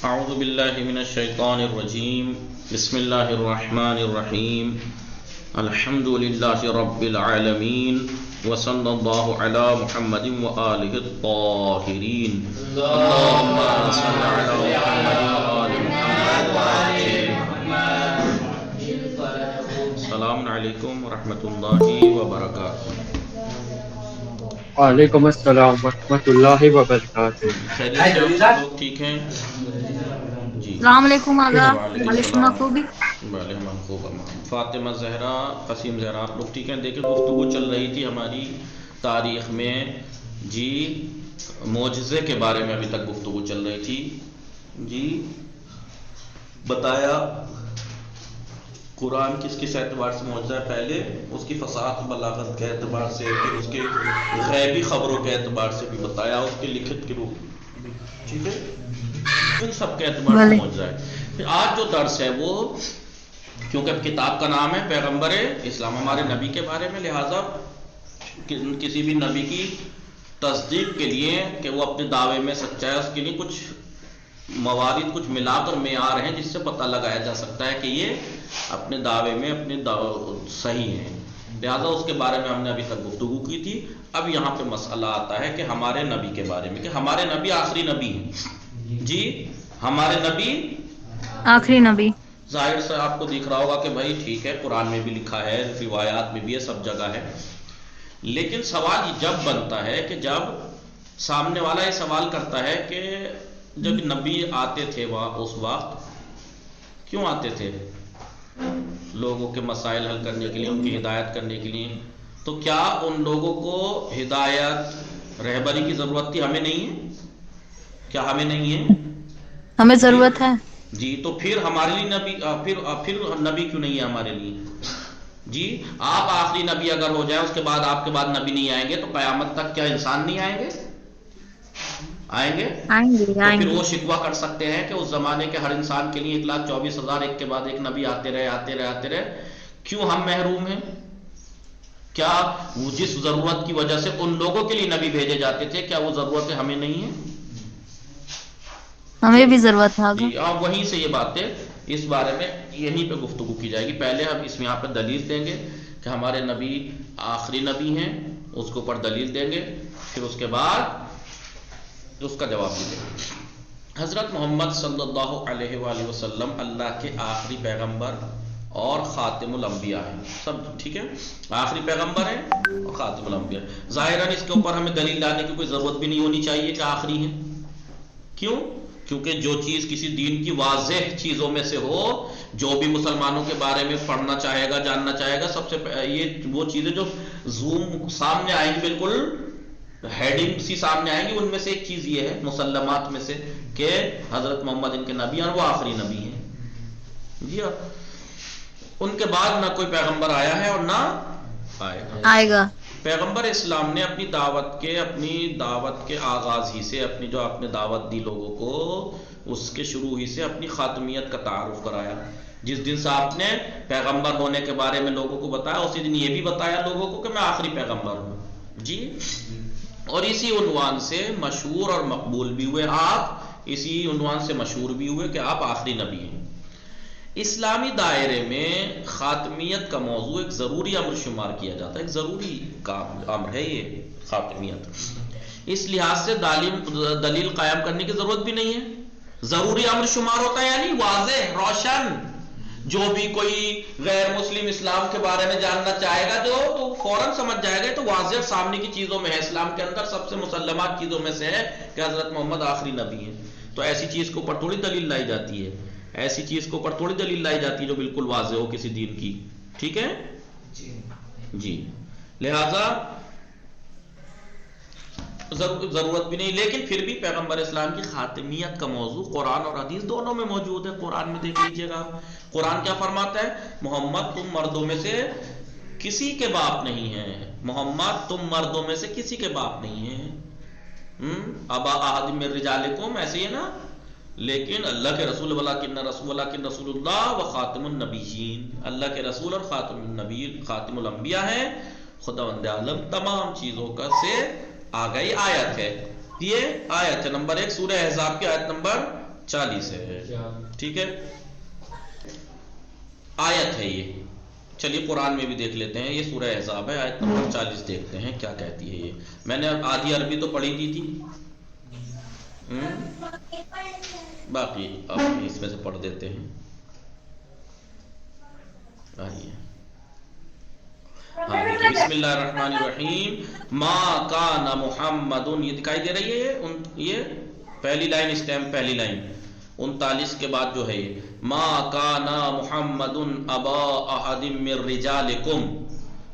اعوذ باللہ من الشیطان الرجیم بسم اللہ الرحمن الرحیم الحمد للہ رب العالمین وصلی اللہ علی محمد وآلہ الطاہرین اللہم صل علی محمد وآل محمد. السلام علیکم ورحمۃ اللہ وبرکاتہ. وعلیکم السلام ورحمۃ اللہ وبرکاتہ. خیریت سے آپ لوگ ٹھیک ہیں؟ جی السلام علیکم آغا. وعلیکم وعلیکم السلام. خوبی. بھلے منخوب فاطمہ زہرا قسیم زہرا آپ لوگ ٹھیک ہیں؟ دیکھیں گفتگو چل رہی تھی ہماری تاریخ میں جی معجزے کے بارے میں ابھی تک گفتگو چل رہی تھی جی. بتایا قرآن کس کس اعتبار سے معجزہ ہے، پہلے اس کی فصاحت بلاغت کے اعتبار سے، پھر اس کے غیبی خبروں کے اعتبار سے بھی بتایا، اس کے لکھت کے روپ، ٹھیک ہے، ان سب کے اعتبار سے معجزہ ہے. پھر آج جو درس ہے وہ کیونکہ اب کتاب کا نام ہے پیغمبر اسلام، ہمارے نبی کے بارے میں، لہٰذا کسی بھی نبی کی تصدیق کے لیے کہ وہ اپنے دعوے میں سچا ہے، اس کے لیے کچھ موارد کچھ ملا کر معیار ہیں جس سے پتہ لگایا جا سکتا ہے کہ یہ اپنے دعوے میں صحیح ہیں. لہٰذا اس کے بارے میں ہم نے ابھی تک گفتگو کی تھی. اب یہاں پہ مسئلہ آتا ہے کہ ہمارے نبی کے بارے میں، کہ ہمارے نبی آخری نبی ہیں جی. ہمارے نبی آخری نبی. ظاہر سے آپ کو دکھ رہا ہوگا کہ بھائی ٹھیک ہے، قرآن میں بھی لکھا ہے، روایات میں بھی ہے، سب جگہ ہے. لیکن سوال یہ جب بنتا ہے کہ جب سامنے والا یہ سوال کرتا ہے کہ جب نبی آتے تھے اس وقت کیوں آتے تھے؟ لوگوں کے مسائل حل کرنے کے لیے، ان کی ہدایت کرنے کے لیے. تو کیا ان لوگوں کو ہدایت رہبری کی ضرورت تھی؟ ہمیں نہیں ہے. کیا ہمیں نہیں ہے؟ ہمیں ضرورت ہے جی. تو پھر ہمارے لیے نبی پھر نبی کیوں نہیں ہے ہمارے لیے جی؟ آپ آخری نبی اگر ہو جائے، اس کے بعد آپ کے بعد نبی نہیں آئیں گے تو قیامت تک کیا انسان نہیں آئیں گے؟ آئیں گے. تو پھر وہ شکوہ کر سکتے ہیں کہ اس زمانے کے ہر انسان کے لیے 1,24,000 ایک کے بعد ایک نبی آتے رہے. کیوں ہم محروم ہیں؟ کیا وہ جس ضرورت کی وجہ سے ان لوگوں کے لیے نبی بھیجے جاتے تھے، کیا وہ ضرورتیں ہمیں نہیں ہیں؟ ہمیں بھی ضرورت ہے جی. اور وہیں سے یہ باتیں اس بارے میں یہیں پہ گفتگو کی جائے گی. پہلے ہم اس میں یہاں پہ دلیل دیں گے کہ ہمارے نبی آخری نبی ہیں، اس کے اوپر دلیل دیں گے، پھر اس کے بعد اس کا جواب بھی دیں گے. حضرت محمد صلی اللہ علیہ وآلہ وسلم اللہ کے آخری پیغمبر اور خاتم الانبیاء ہیں. سب ٹھیک ہے، آخری پیغمبر ہیں اور خاتم الانبیاء. ظاہراً اس کے اوپر ہمیں دلیل لانے کی کوئی ضرورت بھی نہیں ہونی چاہیے کہ آخری ہیں. کیوں؟ کیونکہ جو چیز کسی دین کی واضح چیزوں میں سے ہو، جو بھی مسلمانوں کے بارے میں پڑھنا چاہے گا، جاننا چاہے گا، سب سے یہ وہ چیزیں جو زوم سامنے آئیں گی، بالکل ہیڈنگ سی سامنے آئیں گی، ان میں سے ایک چیز یہ ہے مسلمات میں سے کہ حضرت محمد ان کے نبی ہیں اور وہ آخری نبی ہیں. جی ہاں. ان کے بعد نہ کوئی پیغمبر آیا ہے اور نہ آئے گا. پیغمبر اسلام نے اپنی دعوت کے آغاز ہی سے جو آپ نے دعوت دی لوگوں کو، اس کے شروع ہی سے اپنی خاتمیت کا تعارف کرایا. جس دن سے آپ نے پیغمبر ہونے کے بارے میں لوگوں کو بتایا، اسی دن یہ بھی بتایا لوگوں کو کہ میں آخری پیغمبر ہوں جی. اور اسی عنوان سے مشہور اور مقبول بھی ہوئے آپ، اسی عنوان سے مشہور بھی ہوئے کہ آپ آخری نبی ہیں. اسلامی دائرے میں خاتمیت کا موضوع ایک ضروری امر شمار کیا جاتا ہے، ایک ضروری امر ہے یہ خاتمیت. اس لحاظ سے دلیل قائم کرنے کی ضرورت بھی نہیں ہے. ضروری امر شمار ہوتا ہے یعنی واضح، روشن. جو بھی کوئی غیر مسلم اسلام کے بارے میں جاننا چاہے گا جو تو فوراً سمجھ جائے گا. تو واضح سامنے کی چیزوں میں ہے، اسلام کے اندر سب سے مسلمات چیزوں میں سے ہے کہ حضرت محمد آخری نبی ہیں. تو ایسی چیز کے اوپر تھوڑی دلیل لائی جاتی ہے، ایسی چیز کے اوپر تھوڑی دلیل لائی جاتی ہے جو بالکل واضح ہو کسی دین کی. ٹھیک ہے جی. لہذا ضرورت بھی نہیں. لیکن پھر بھی پیغمبر اسلام کی خاتمیت کا موضوع قرآن اور حدیث دونوں میں موجود ہے. قرآن میں دیکھ لیجئے گا، قرآن کیا فرماتا ہے؟ محمد تم مردوں میں سے کسی کے باپ نہیں ہیں. محمد تم مردوں میں سے کسی کے باپ نہیں ہیں. ابا احد من رجالکم، ایسے ہی ہے نا. لیکن اللہ کے رسول ولکن رسول اللہ و خاتم النبیین، اللہ کے رسول اور خاتم الانبیاء ہیں. خداوند عالم تمام چیزوں کا سے آ گئی آیت ہے. یہ آیت ہے نمبر 1 سورہ احزاب کی آیت نمبر 40 ہے. ٹھیک ہے، آیت ہے یہ. چلیے قرآن میں بھی دیکھ لیتے ہیں. یہ سورہ احزاب ہے، آیت نمبر 40 دیکھتے ہیں کیا کہتی ہے یہ. میں نے آدھی عربی تو پڑھی دی تھی، باقی اب اس میں سے پڑھ دیتے ہیں. آئیے بسم اللہ الرحمن الرحیم. ما کان محمد، یہ دکھائی دے رہی ہے یہ پہلی لائن، اسٹیمپ پہلی لائن 39 کے بعد جو ہے یہ ما کان محمد ابا احد من رجالکم،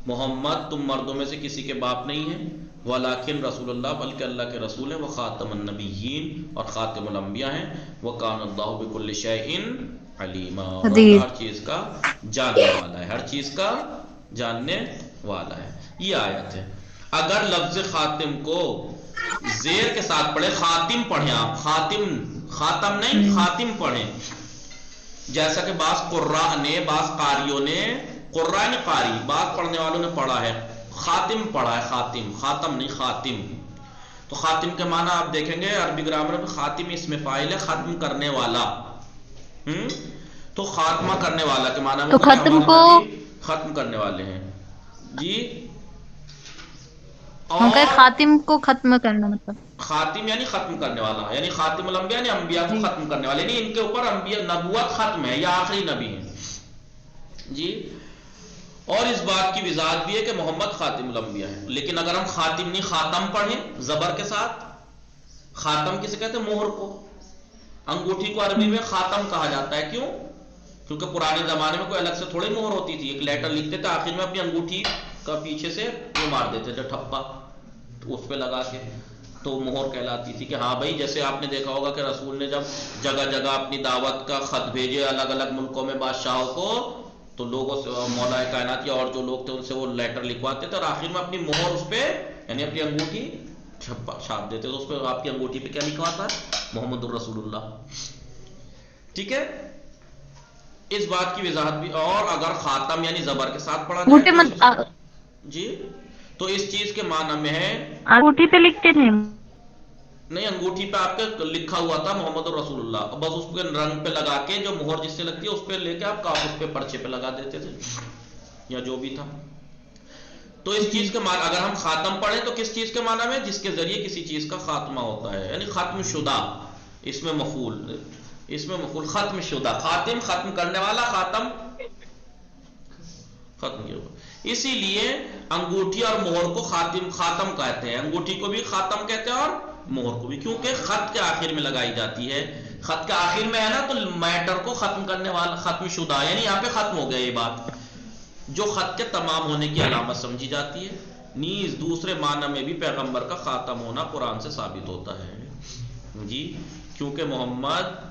محمد تم مردوں میں سے کسی کے باپ نہیں ہے، ولیکن رسول اللہ، بلکہ اللہ کے رسول ہیں، وخاتم النبیین، اور خاتم الانبیاء ہیں، وکان اللہ بکل شیء علیما، اور ہر چیز کا جاننے والا ہے، ہر چیز کا جاننے والا ہے. یہ آیت ہے. اگر لفظ خاتم کو زیر کے ساتھ پڑھے، خاتم پڑھیں آپ، خاتم نہیں خاتم پڑھیں، جیسا کہ بعض قراء نے، بعض قاریوں نے، قراء نے قاری، بعض پڑھنے والوں نے پڑھا ہے خاتم پڑھا ہے، خاتم نہیں خاتم. تو خاتم کے معنی آپ دیکھیں گے عربی گرامر میں، خاتم اسم فاعل ہے، ختم کرنے والا. تو خاتمہ کرنے والا کے معنی تو ختم کو ختم کرنے والے ہیں جی. ہم کہے اور خاتم کو ختم کرنا، مطلب خاتم یعنی ختم کرنے والا، یعنی خاتم الانبیاء یعنی انبیاء کو ختم کرنے والے، یعنی ان کے اوپر انبیاء نبوت ختم ہے یا آخری نبی ہیں جی. اور اس بات کی وضاحت بھی ہے کہ محمد خاتم الانبیاء ہے. لیکن اگر ہم خاتم نہیں خاتم پڑھیں زبر کے ساتھ، خاتم کسے کہتے ہیں؟ مہر کو. انگوٹھی کو عربی میں خاتم کہا جاتا ہے. کیوں؟ کیونکہ پرانے زمانے میں کوئی الگ سے تھوڑی مہر ہوتی تھی. ایک لیٹر لکھتے تھے، آخر میں اپنی انگوٹھی کا پیچھے سے وہ مار دیتے تھے ٹھپا اس پہ لگا کے، تو مہر کہلاتی تھی. کہ ہاں بھائی، جیسے آپ نے دیکھا ہوگا کہ رسول نے جب جگہ جگہ اپنی دعوت کا خط بھیجے الگ الگ ملکوں میں بادشاہوں کو، تو لوگوں سے مولا کائنات یا اور جو لوگ تھے ان سے وہ لیٹر لکھواتے تھے، اور آخر میں اپنی مہر اس پہ یعنی اپنی انگوٹھی چھاپ دیتے. تو اس پہ آپ کی انگوٹھی پہ کیا لکھا ہوتا ہے؟ محمد الرسول اللہ. ٹھیک ہے، اس بات کی وضاحت بھی. اور اگر خاتم یعنی زبر کے ساتھ پڑھا جائے جی، تو اس چیز کے معنی میں ہے، انگوٹھی پہ لکھتے تھے نہیں انگوٹھی پہ آپ کے لکھا ہوا تھا محمد رسول اللہ، بس اس پہ رنگ پہ لگا کے جو مہر جس سے لگتی ہے اس پہ لے کے آپ کاغذ پہ پرچے پہ لگا دیتے تھے یا جو بھی تھا. تو اس چیز کے معنی اگر ہم خاتم پڑھیں تو کس چیز کے معنی میں؟ جس کے ذریعے کسی چیز کا خاتمہ ہوتا ہے، یعنی ختم شدہ. اس میں مفعول ختم شدہ، خاتم ختم کرنے والا، خاتم ختم کیا ہوا. اسی لیے انگوٹھی اور مہر کو خاتم کہتے ہیں. انگوٹھی کو بھی خاتم کہتے ہیں اور مہر کو بھی، کیونکہ خط کے آخر میں لگائی جاتی ہے. خط کے آخر میں ہے نا، تو میٹر کو ختم کرنے والا، ختم شدہ، یعنی یہاں پہ ختم ہو گیا یہ بات، جو خط کے تمام ہونے کی علامت سمجھی جاتی ہے. نیز دوسرے معنی میں بھی پیغمبر کا خاتم ہونا قرآن سے ثابت ہوتا ہے جی، کیونکہ محمد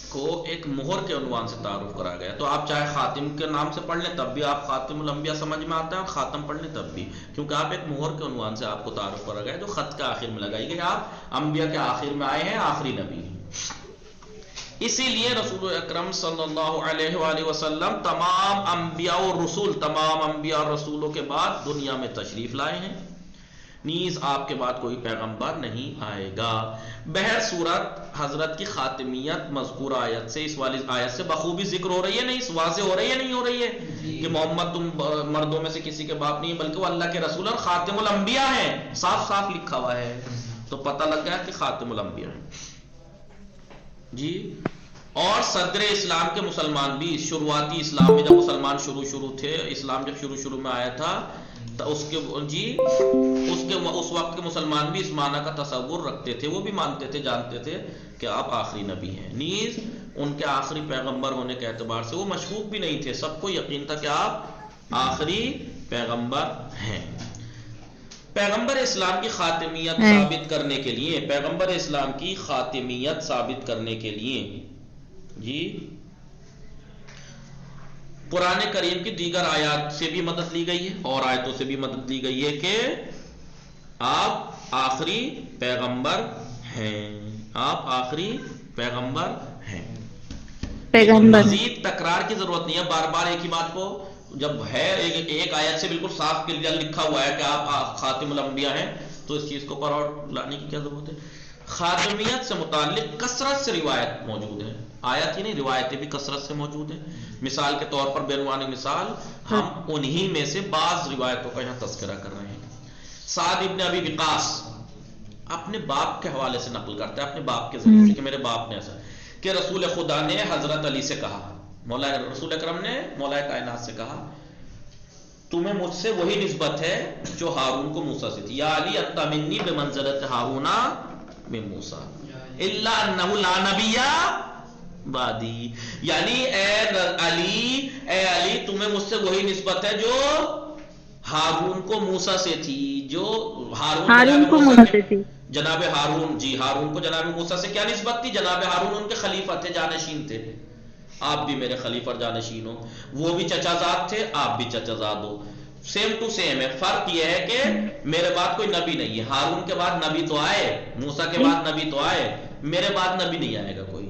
کو ایک مہر کے عنوان سے تعارف کرا گیا. تو آپ چاہے خاتم کے نام سے پڑھ لیں تب بھی آپ خاتم الانبیاء سمجھ میں آتا ہے، اور خاتم پڑھ لیں تب بھی، کیونکہ آپ ایک مہر کے عنوان سے آپ کو تعارف کرا گیا جو خط کے آخر میں لگائی گئی. آپ انبیاء کے آخر میں آئے ہیں، آخری نبی ہیں. اسی لیے رسول اکرم صلی اللہ علیہ وآلہ وسلم تمام انبیاء و رسول، تمام انبیاء اور رسولوں کے بعد دنیا میں تشریف لائے ہیں. نیز آپ کے بعد کوئی پیغمبر نہیں آئے گا. بہر صورت حضرت کی خاتمیت مذکورہ آیت سے، اس والی آیت سے بخوبی ذکر ہو رہی ہے، نہیں واضح ہو رہی ہے، نہیں ہو رہی ہے کہ محمد تم مردوں میں سے کسی کے باپ نہیں، بلکہ وہ اللہ کے رسول اور خاتم الانبیاء ہیں. صاف صاف لکھا ہوا ہے، تو پتہ لگ گیا کہ خاتم الانبیاء ہیں جی. اور صدر اسلام کے مسلمان بھی شروعاتی اسلام میں جب مسلمان شروع تھے، اسلام جب شروع میں آیا تھا تو اس وقت کے مسلمان بھی اس معنی کا تصور رکھتے تھے، وہ بھی مانتے تھے، جانتے تھے کہ آپ آخری نبی ہیں. نیز ان کے آخری پیغمبر ہونے کے اعتبار سے وہ مشکوک بھی نہیں تھے، سب کو یقین تھا کہ آپ آخری پیغمبر ہیں. پیغمبر اسلام کی خاتمیت ثابت کرنے کے لیے، پیغمبر اسلام کی خاتمیت ثابت کرنے کے لیے جی قرآن کریم کی دیگر آیات سے بھی مدد لی گئی ہے اور آیتوں سے بھی مدد لی گئی ہے کہ آپ آخری پیغمبر ہیں، آپ آخری پیغمبر ہیں. مزید تکرار کی ضرورت نہیں ہے، بار بار ایک ہی بات کو جب ہے ایک آیت سے بالکل صاف کلیئر لکھا ہوا ہے کہ آپ خاتم الانبیاء ہیں، تو اس چیز کو پر اور لانے کی کیا ضرورت ہے. خاتمیت سے متعلق کثرت سے روایت موجود ہے، آیت ہی نہیں روایتیں بھی کثرت سے موجود ہیں۔ مثال کے طور پر بعنوان مثال ہم انہی میں سے بعض روایتوں کا یہاں تذکرہ کر رہے ہیں۔ سعد ابن ابی وقاص اپنے باپ کے حوالے سے نقل کرتا ہے، اپنے باپ کے ذریعے سے کہ میرے باپ نے ایسا کہ رسول خدا نے حضرت علی سے کہا، رسول اکرم نے مولا کائنات سے کہا تمہیں مجھ سے وہی نسبت ہے جو ہارون کو موسیٰ سے تھی، یا علی انت منی بمنزلت ہارون من موسیٰ الا انہ لا نبی بعدی، یعنی اے علی تمہیں مجھ سے وہی نسبت ہے جو ہارون کو موسیٰ سے تھی، جو ہارون کو موسیٰ سے تھی، جناب ہارون، جی ہارون کو جناب موسیٰ سے کیا نسبت تھی؟ جناب ہارون ان کے خلیفہ تھے، جانشین تھے، آپ بھی میرے خلیفہ اور جانشین ہو، وہ بھی چچا زاد تھے، آپ بھی چچا زاد ہو، سیم ٹو سیم ہے، فرق یہ ہے کہ میرے بعد کوئی نبی نہیں ہے، ہارون کے بعد نبی تو آئے، موسیٰ کے بعد نبی تو آئے، میرے بعد نبی نہیں آئے گا کوئی،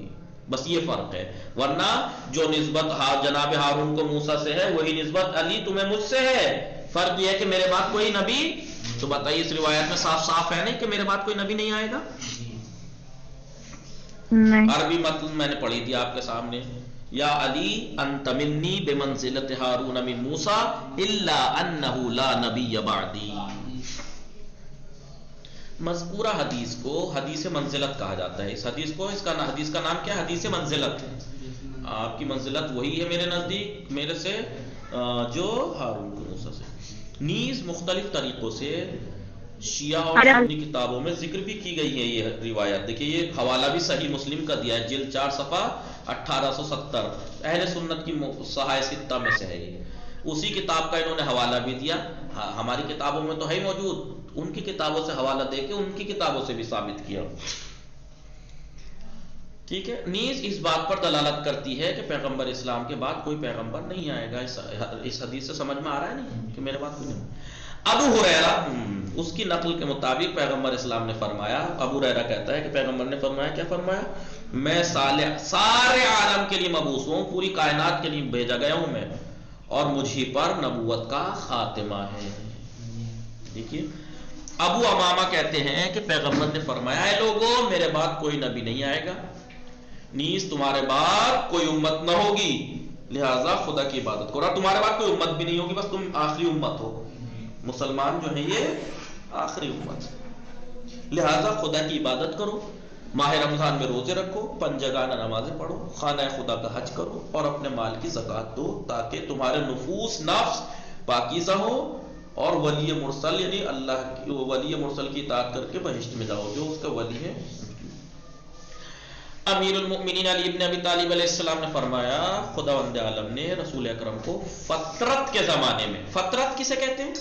بس یہ فرق ہے، ورنہ جو نسبت جناب ہارون کو موسیٰ سے ہے وہی نسبت علی تمہیں مجھ سے ہے، فرق یہ ہے کہ میرے بعد کوئی نبی، تو بتائیے اس روایت میں صاف صاف ہے نہیں کہ میرے بعد کوئی نبی نہیں آئے گا؟ عربی متن میں نے پڑھی تھی آپ کے سامنے، یا علی انت منی بمنزلت ہارون من موسیٰ الا انہ لا نبی بعدی۔ مذکورہ حدیث کو حدیث منزلت کہا جاتا ہے، اس حدیث کو حدیث کا نام کیا ہے؟ حدیث منزلت ہے، آپ کی منزلت وہی ہے میرے نزدیک میرے سے جو ہارون کو موسیٰ سے۔ نیز مختلف طریقوں سے شیعہ اور سنی کتابوں میں ذکر بھی کی گئی ہے یہ روایت، دیکھیے یہ حوالہ بھی صحیح مسلم کا دیا ہے، جلد 4 صفحہ 1870، اہل سنت کی صحائح ستہ میں سے ہے یہ، اسی کتاب کا انہوں نے حوالہ بھی دیا، ہماری کتابوں میں تو ہے ہی موجود، ان کی کتابوں سے حوالہ دے کے ان کی کتابوں سے بھی ثابت کیا، ٹھیک ہے۔ نیز اس بات پر دلالت کرتی ہے کہ پیغمبر اسلام کے بعد کوئی پیغمبر نہیں آئے گا، اس حدیث سے سمجھ میں آ رہا ہے نہیں کہ میرے بعد کوئی نہیں۔ ابو ہریرہ اس کی نقل کے مطابق پیغمبر اسلام نے فرمایا، ابو ہریرہ کہتا ہے کہ پیغمبر نے فرمایا، کیا فرمایا؟ میں سارے عالم کے لیے مبعوث ہوں، پوری کائنات کے لیے بھیجا گیا ہوں میں، اور مجھے پر نبوت کا خاتمہ ہے۔ دیکھیے ابو امامہ کہتے ہیں کہ پیغمبر نے فرمایا ہے لوگوں میرے بعد کوئی نبی نہیں آئے گا، نیز تمہارے بعد کوئی امت نہ ہوگی، لہٰذا خدا کی عبادت کرو، اور تمہارے بعد کوئی امت بھی نہیں ہوگی، بس تم آخری امت ہو، مسلمان جو ہیں یہ آخری امت، لہٰذا خدا کی عبادت کرو، ماہ رمضان میں روزے رکھو، 5 جگانہ نمازیں پڑھو، خانہ خدا کا حج کرو، اور اپنے مال کی زکوٰۃ دو تاکہ تمہارے نفس پاکیزہ ہو، اور ولی مرسل یعنی اللہ کی ولی مرسل کی اطاعت کر کے بہشت میں جاؤ، جو اس کا ولی ہے۔ امیر المؤمنین علی ابن ابی طالب علیہ السلام نے فرمایا خداوند عالم نے رسول اکرم کو فترت کے زمانے میں، فترت کسے کہتے ہیں؟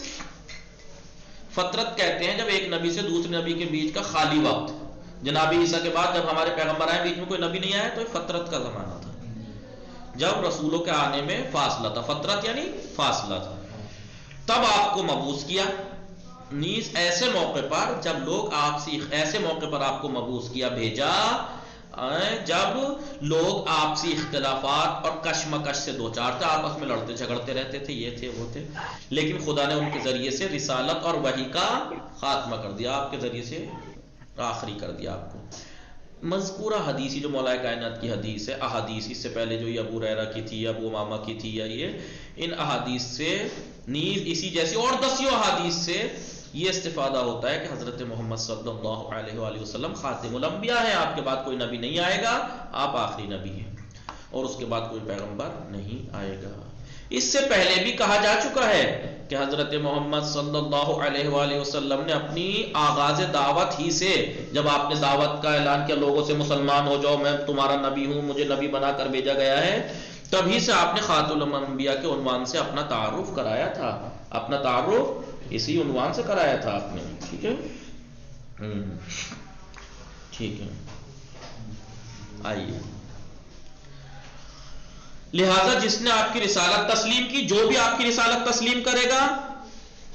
فترت کہتے ہیں جب ایک نبی سے دوسرے نبی کے بیچ کا خالی وقت، جناب عیسیٰ کے بعد جب ہمارے پیغمبر آئے بیچ میں کوئی نبی نہیں آیا تو یہ فترت کا زمانہ تھا، جب رسولوں کے آنے میں فاصلہ تھا، فترت یعنی فاصلہ تھا، تب آپ کو مبعوث کیا۔ نیز ایسے موقع پر جب لوگ آپ سے، ایسے موقع پر آپ کو مبعوث کیا، بھیجا جب لوگ آپسی اختلافات اور کشمکش سے دوچار تھے، آپس میں لڑتے جھگڑتے رہتے تھے، یہ تھے وہ تھے، لیکن خدا نے ان کے ذریعے سے رسالت اور وحی کا خاتمہ کر دیا، آپ کے ذریعے سے آخری کر دیا آپ کو۔ مذکورہ حدیثی جو مولا کائنات کی حدیث ہے، احادیث اس سے پہلے جو یہ ابو ہریرہ کی تھی، ابو امامہ کی تھی، یا یہ ان احادیث سے نیز اسی جیسی اور 10 احادیث سے یہ استفادہ ہوتا ہے کہ حضرت محمد صلی اللہ علیہ وآلہ وسلم خاتم الانبیاء ہیں، آپ کے بعد کوئی نبی نہیں آئے گا، آپ آخری نبی ہیں، اور اس کے بعد کوئی پیغمبر نہیں آئے گا۔ اس سے پہلے بھی کہا جا چکا ہے کہ حضرت محمد صلی اللہ علیہ وآلہ وسلم نے اپنی آغاز دعوت ہی سے، جب آپ نے دعوت کا اعلان کیا لوگوں سے مسلمان ہو جاؤ، میں تمہارا نبی ہوں، مجھے نبی بنا کر بھیجا گیا ہے، تبھی سے آپ نے خاتم الانبیاء کے عنوان سے اپنا تعارف کرایا تھا، اپنا تعارف اسی عنوان سے کرایا تھا آپ نے، ٹھیک ہے، ٹھیک ہے، آئیے۔ لہذا جس نے آپ کی رسالت تسلیم کی، جو بھی آپ کی رسالت تسلیم کرے گا،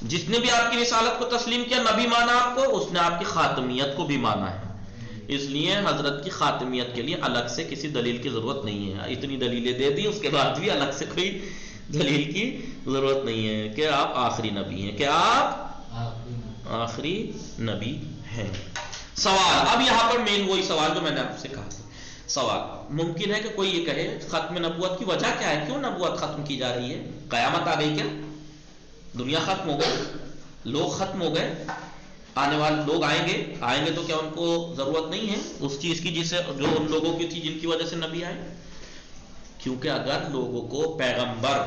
جس نے بھی آپ کی رسالت کو تسلیم کیا، نبی مانا آپ کو، اس نے آپ کی خاتمیت کو بھی مانا ہے۔ اس لیے حضرت کی خاتمیت کے لیے الگ سے کسی دلیل کی ضرورت نہیں ہے، اتنی دلیلیں دے دی، اس کے بعد بھی الگ سے کوئی دلیل کی ضرورت نہیں ہے کہ آپ آخری نبی ہیں، کہ آپ آخری نبی ہیں۔ سوال اب یہاں پر مین وہی سوال جو میں نے آپ سے کہا تھا. سوال ممکن ہے کہ کوئی یہ کہے ختم نبوت کی وجہ کیا ہے, کیوں نبوت ختم کی جا رہی ہے؟ قیامت آ گئی کیا؟ دنیا ختم ہو گئی, لوگ ختم ہو گئے, آنے والے لوگ آئیں گے تو کیا ان کو ضرورت نہیں ہے اس چیز کی جسے جو ان لوگوں کی تھی جن کی وجہ سے نبی آئے؟ کیونکہ اگر لوگوں کو پیغمبر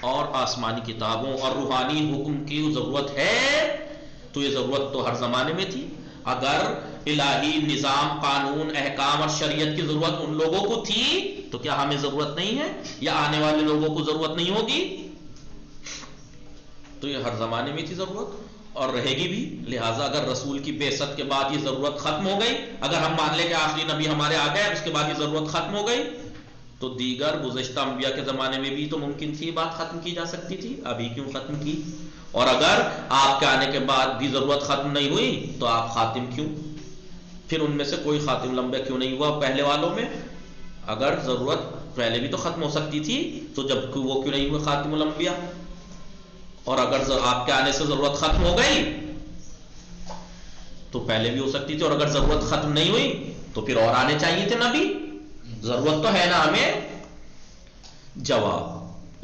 اور آسمانی کتابوں اور روحانی حکم کی ضرورت ہے تو یہ ضرورت تو ہر زمانے میں تھی. اگر الہی نظام, قانون, احکام اور شریعت کی ضرورت ان لوگوں کو تھی تو کیا ہمیں ضرورت نہیں ہے یا آنے والے لوگوں کو ضرورت نہیں ہوگی؟ تو یہ ہر زمانے میں تھی ضرورت اور رہے گی بھی. لہٰذا اگر رسول کی بعثت کے بعد یہ ضرورت ختم ہو گئی, اگر ہم مان لیں کہ آخری نبی ہمارے آ گئے اس کے بعد یہ ضرورت ختم ہو گئی, تو دیگر گزشتہ انبیاء کے زمانے میں بھی تو ممکن تھی بات ختم کی جا سکتی تھی, ابھی کیوں ختم کی؟ اور اگر آپ کے آنے کے بعد بھی ضرورت ختم نہیں ہوئی تو آپ خاتم کیوں؟ پھر ان میں سے کوئی خاتم لمبا کیوں نہیں ہوا پہلے والوں میں؟ اگر ضرورت پہلے بھی تو ختم ہو سکتی تھی تو جب وہ کیوں نہیں ہوئے خاتم الانبیاء؟ اور اگر آپ کے آنے سے ضرورت ختم ہو گئی تو پہلے بھی ہو سکتی تھی, اور اگر ضرورت ختم نہیں ہوئی تو پھر اور آنے چاہیے تھے نبی, ضرورت تو ہے نا ہمیں. جواب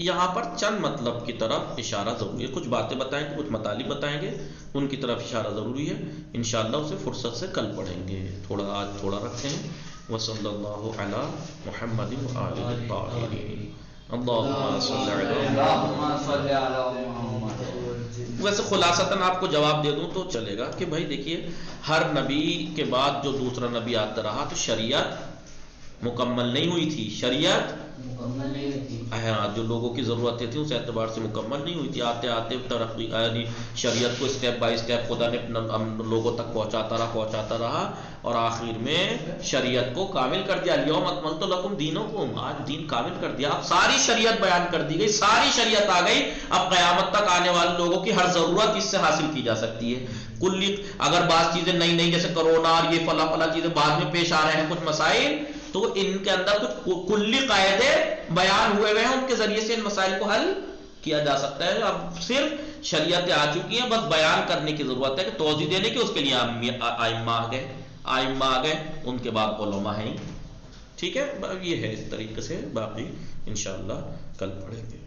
یہاں پر چند مطلب کی طرف اشارہ ضروری ہے, کچھ باتیں بتائیں گے, کچھ مطالب بتائیں گے, ان کی طرف اشارہ ضروری ہے. انشاءاللہ اسے فرصت سے کل پڑھیں گے, آج تھوڑا رکھتے ہیں. وصلی اللہ علی محمد وآلہ الطاہرین. اللہم صلی علی محمد. ویسے خلاصتاً آپ کو جواب دے دوں تو چلے گا کہ بھائی دیکھیے, ہر نبی کے بعد جو دوسرا نبی آتا رہا تو شریعت مکمل نہیں ہوئی تھی, شریعت مکمل نہیں ہوئی تھی, جو لوگوں کی ضرورتیں تھیں اس اعتبار سے مکمل نہیں ہوئی تھی. آتے آتے ترقی یعنی شریعت کو اسٹیپ بائی اسٹیپ خدا نے لوگوں تک پہنچاتا رہا اور آخر میں شریعت کو کامل کر دیا. الیوم اکملت لکم دینکم, آج دین کامل کر دیا. اب ساری شریعت بیان کر دی گئی, ساری شریعت آ گئی. اب قیامت تک آنے والے لوگوں کی ہر ضرورت اس سے حاصل کی جا سکتی ہے. کلی اگر بعض چیزیں نئی جیسے کرونا اور یہ فلاں چیزیں بعد میں پیش آ رہے ہیں کچھ مسائل, تو ان کے اندر کچھ کلی قاعدے بیان ہوئے ہیں, ان کے ذریعے سے ان مسائل کو حل کیا جا سکتا ہے. اب صرف شریعتیں آ چکی ہیں, بس بیان کرنے کی ضرورت ہے کہ توضیح دینے کی, اس کے لیے ائمہ آ گئے, ان کے بعد علماء ہیں. ٹھیک ہے, یہ ہے اس طریقے سے, باقی انشاءاللہ کل پڑھیں گے.